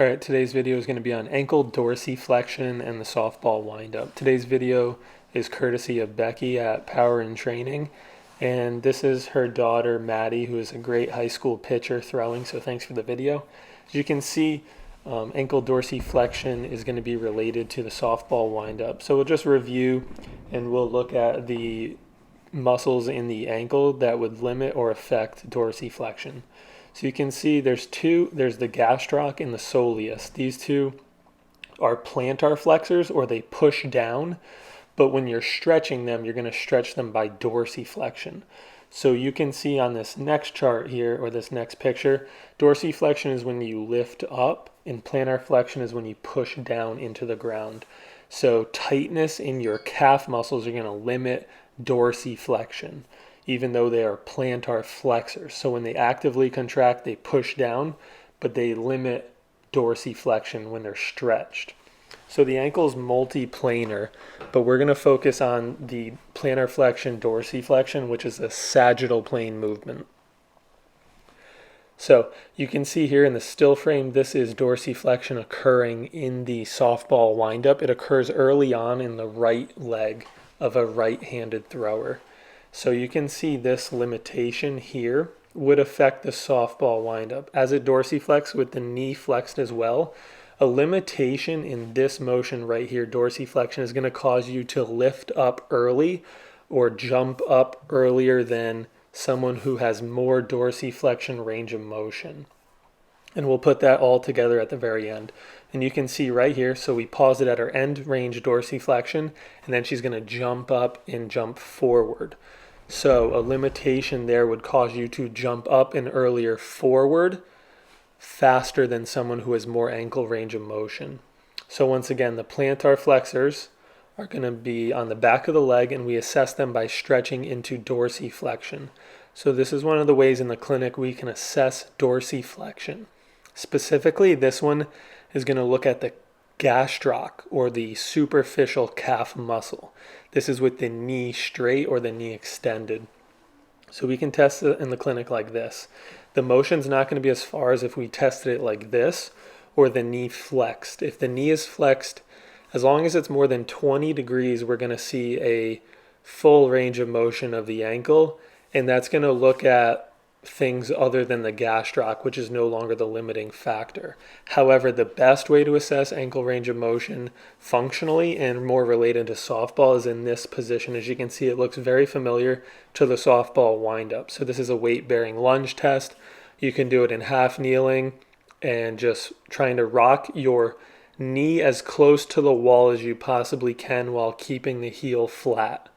Alright, today's video is going to be on ankle dorsiflexion and the softball windup. Today's video is courtesy of Becky at Power and Training, and this is her daughter Maddie, who is a great high school pitcher throwing, so thanks for the video. As you can see, ankle dorsiflexion is going to be related to the softball windup. So we'll just review and we'll look at the muscles in the ankle that would limit or affect dorsiflexion. So you can see there's the gastroc and the soleus. These two are plantar flexors, or they push down, but when you're stretching them, you're going to stretch them by dorsiflexion. So you can see on this next chart here, or this next picture, dorsiflexion is when you lift up, and plantar flexion is when you push down into the ground. So tightness in your calf muscles are going to limit dorsiflexion, even though they are plantar flexors. So when they actively contract, they push down, but they limit dorsiflexion when they're stretched. So the ankle is multiplanar, but we're going to focus on the plantar flexion dorsiflexion, which is a sagittal plane movement. So you can see here in the still frame, this is dorsiflexion occurring in the softball windup. It occurs early on in the right leg of a right-handed thrower. So you can see this limitation here would affect the softball windup. As it dorsiflexes with the knee flexed as well, a limitation in this motion right here, dorsiflexion, is going to cause you to lift up early or jump up earlier than someone who has more dorsiflexion range of motion. And we'll put that all together at the very end. And you can see right here, so we pause it at her end range dorsiflexion, and then she's going to jump up and jump forward. So a limitation there would cause you to jump up and earlier forward faster than someone who has more ankle range of motion. So once again, the plantar flexors are going to be on the back of the leg, and we assess them by stretching into dorsiflexion. So this is one of the ways in the clinic we can assess dorsiflexion. Specifically, this one is going to look at the gastroc, or the superficial calf muscle. This is with the knee straight or the knee extended. So we can test it in the clinic like this. The motion's not going to be as far as if we tested it like this, or the knee flexed. If the knee is flexed, as long as it's more than 20 degrees, we're going to see a full range of motion of the ankle, and that's going to look at things other than the gastroc, which is no longer the limiting factor. However, the best way to assess ankle range of motion functionally and more related to softball is in this position. As you can see, it looks very familiar to the softball windup. So this is a weight-bearing lunge test. You can do it in half kneeling and just trying to rock your knee as close to the wall as you possibly can while keeping the heel flat.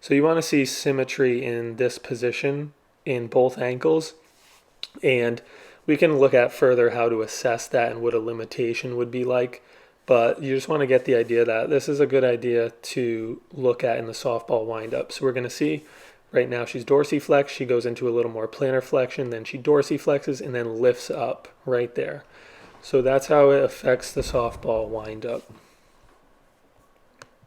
So you want to see symmetry in this position in both ankles, and we can look at further how to assess that and what a limitation would be like, but you just want to get the idea that this is a good idea to look at in the softball windup. So we're going to see right now she's dorsiflexed, she goes into a little more plantar flexion, then she dorsiflexes and then lifts up right there. So that's how it affects the softball windup.